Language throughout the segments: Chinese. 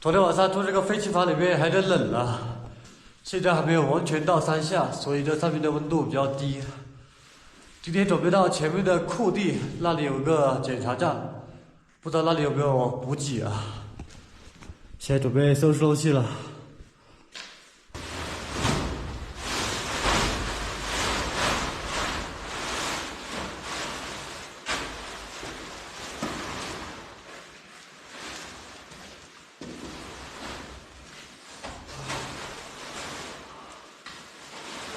昨天晚上住这个废弃房里面还有点冷了，现在还没有完全到山下，所以这上面的温度比较低。今天准备到前面的库地，那里有个检查站，不知道那里有没有补给啊。现在准备收拾东西了。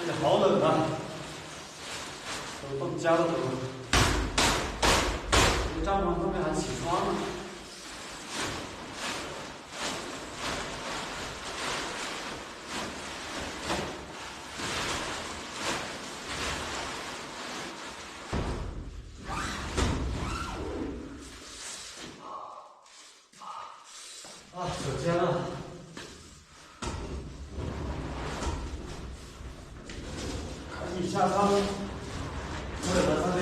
哎呀，好冷啊！都冻僵了都。这帐篷后面还起霜了。啊，手尖了。赶紧下仓，坐在上面。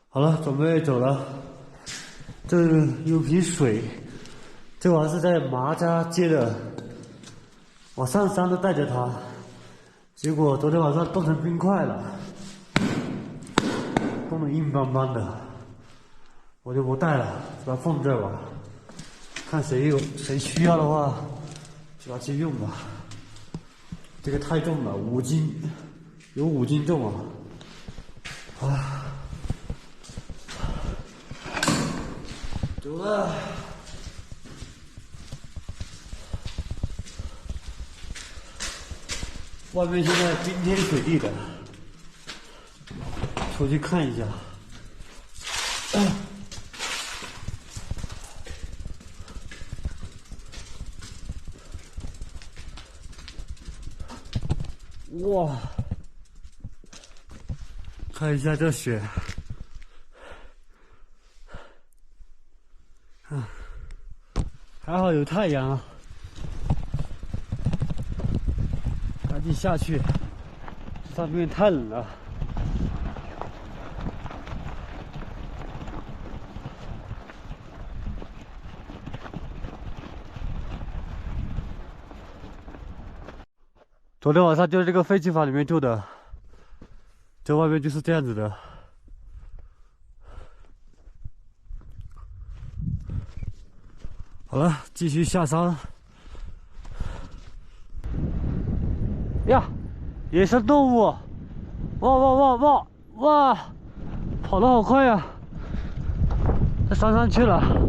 好了，准备走了。这有瓶水，这玩意是在麻家接的，我上山都带着它，结果昨天晚上冻成冰块了，冻得硬邦邦的，我就不带了，把它放这吧。看谁需要的话，就拿去用吧。这个太重了，5斤，有5斤重啊！啊。走了，外面现在冰天雪地的，出去看一下。哇，看一下这雪。还好有太阳啊，赶紧下去，上面太冷了。昨天晚上就是这个废弃房里面住的，这外面就是这样子的。好了，继续下山。呀，野生动物！哇哇哇哇哇，跑得好快呀！它山上去了。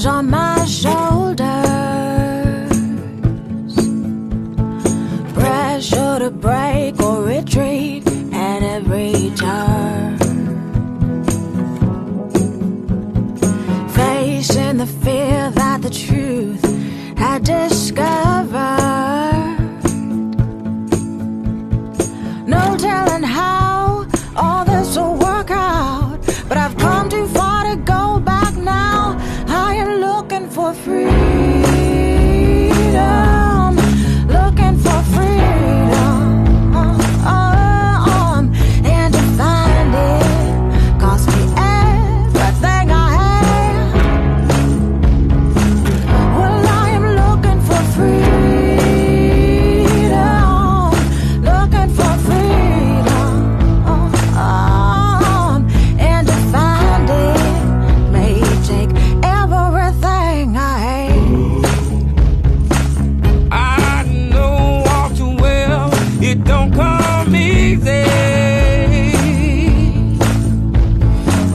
On my shoulders,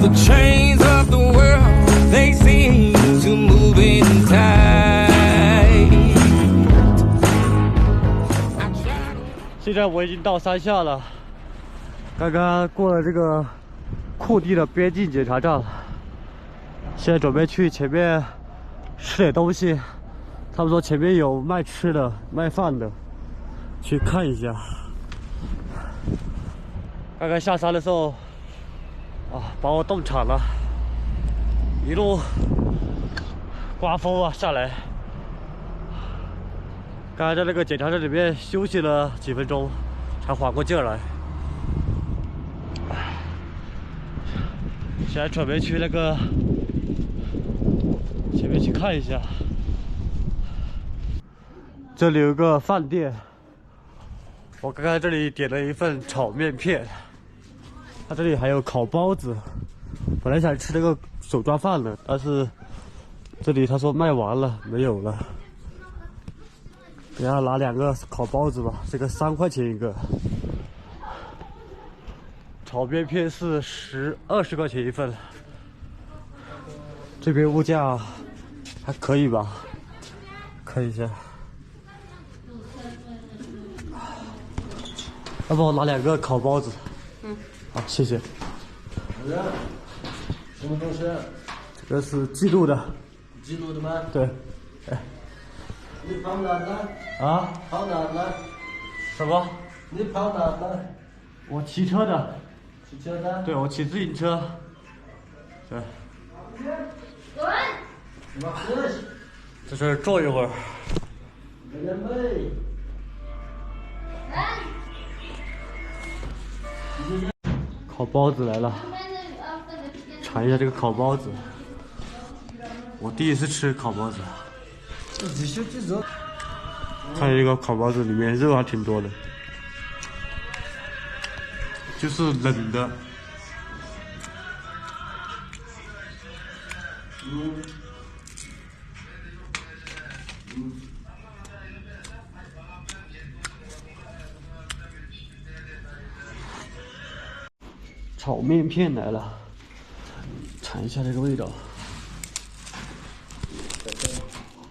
The chains of the world, they seem to move in time. 现在我已经到山下了，刚刚过了这个库地的边境检查站，现在准备去前面吃点东西。他们说前面有卖吃的、卖饭的，去看一下。刚刚下山的时候，把我冻惨了，一路刮风下来。刚才在那个检查站里面休息了几分钟，才缓过劲儿来。现在准备去那个前面去看一下。这里有个饭店，我刚刚这里点了一份炒面片，它这里还有烤包子。本来想吃那个手抓饭的，但是这里他说卖完了，没有了。给他拿2个烤包子吧，这个3块钱一个。炒面片是20块钱一份。这边物价还可以吧？看一下。要不我拿2个烤包子？好，谢谢。什么东西？这个是记录的。记录的吗？对。你跑哪呢？跑哪呢？什么？你跑哪呢？我骑车的。骑车的？对，我骑自行车。对。什么喝？在这儿坐一会儿。人妹。烤包子来了，尝一下这个烤包子。我第一次吃烤包子。看这个烤包子里面肉还挺多的，就是冷的。炒面片来了，尝一下这个味道。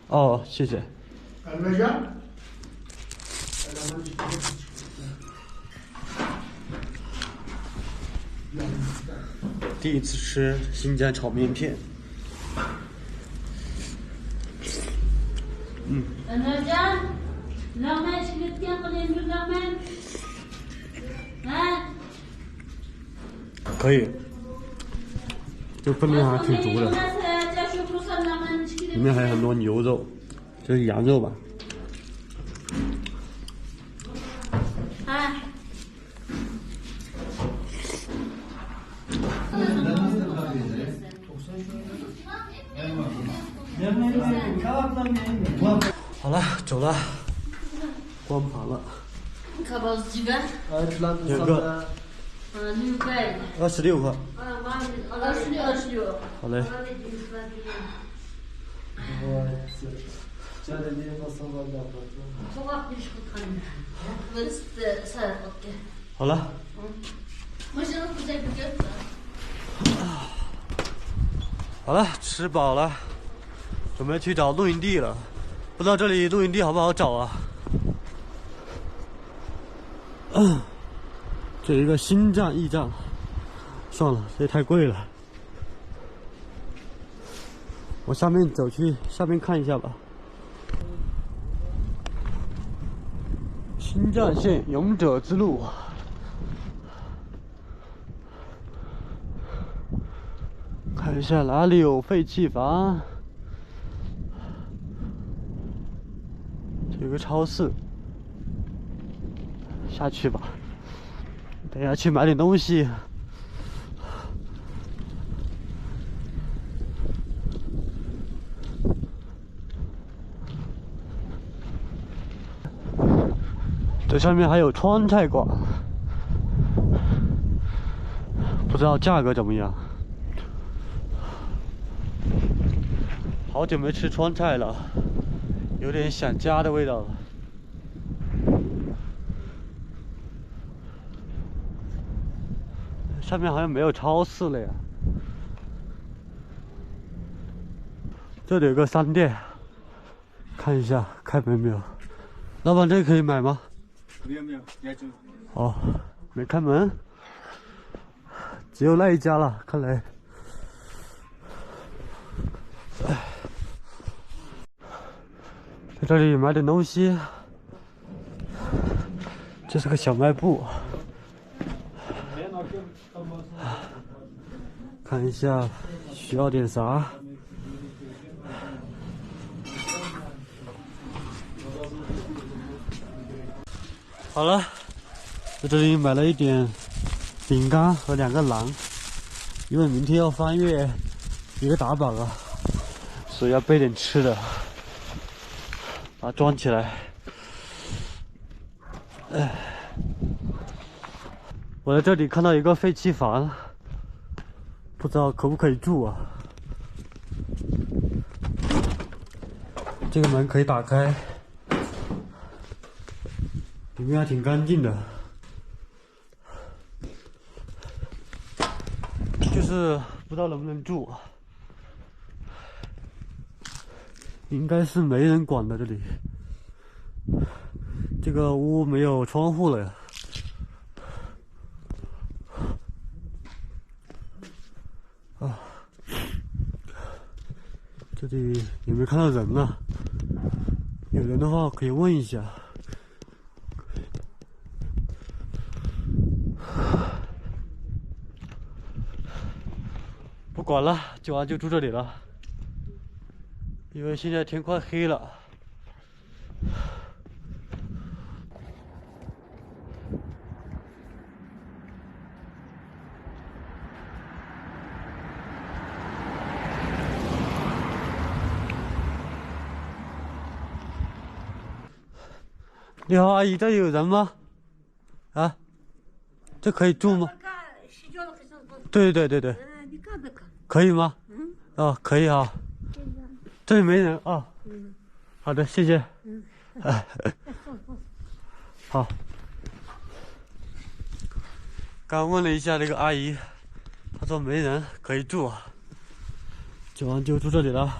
哦，谢谢。第一次吃新疆炒面片。可以，这分量还挺足的，里面还有很多牛肉，这是羊肉吧？好了，走了，光盘了。烤包子几个2个。6块。26块。26。好嘞。好了。好了，吃饱了，准备去找露营地了。不知道这里露营地好不好找啊？这有一个新站驿站，算了，这也太贵了。我下面走去下面看一下吧。新站线勇者之路，看一下哪里有废弃房。有个超市，下去吧。等一下去买点东西。这上面还有川菜馆，不知道价格怎么样。好久没吃川菜了，有点想家的味道了。上面好像没有超市了呀。这里有个商店，看一下开门没有？老板，这个可以买吗？没有，要走。哦，没开门，只有那一家了，看来。在这里买点东西，这是个小卖部，看一下需要点啥。好了，在这里买了一点饼干和2个馕，因为明天要翻越一个打榜啊，所以要备点吃的，把它装起来。我在这里看到一个废弃房，不知道可不可以住啊？这个门可以打开。里面还挺干净的，就是不知道能不能住，应该是没人管的。这里，这个屋没有窗户了呀。啊，这里有没有看到人啊？有人的话可以问一下。不管了，今晚就住这里了，因为现在天快黑了。你好，阿姨，这里有人吗？啊，这可以住吗？对。可以吗？哦，可以啊。这里没人啊。好的，谢谢。好。刚问了一下那个阿姨，她说没人，可以住。今晚就住这里了。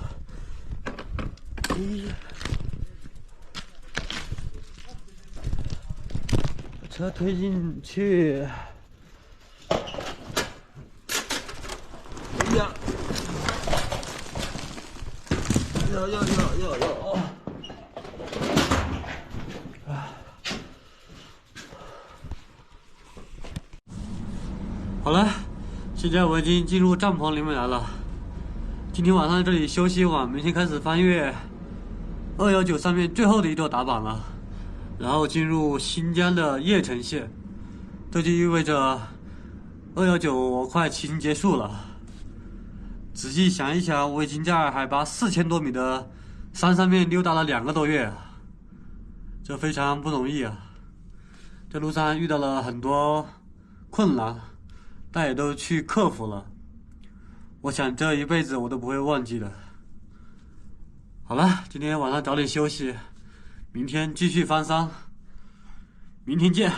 把车推进去。呀！哦！好了，现在我已经进入帐篷里面来了。今天晚上在这里休息一晚，明天开始翻越219上面最后的一座打榜了，然后进入新疆的叶城县，这就意味着219我快骑行结束了。仔细想一想，我已经在海拔4000多米的山上面溜达了2个多月，这非常不容易啊！这路上遇到了很多困难，但也都去克服了。我想这一辈子我都不会忘记的。好了，今天晚上早点休息，明天继续翻山，明天见。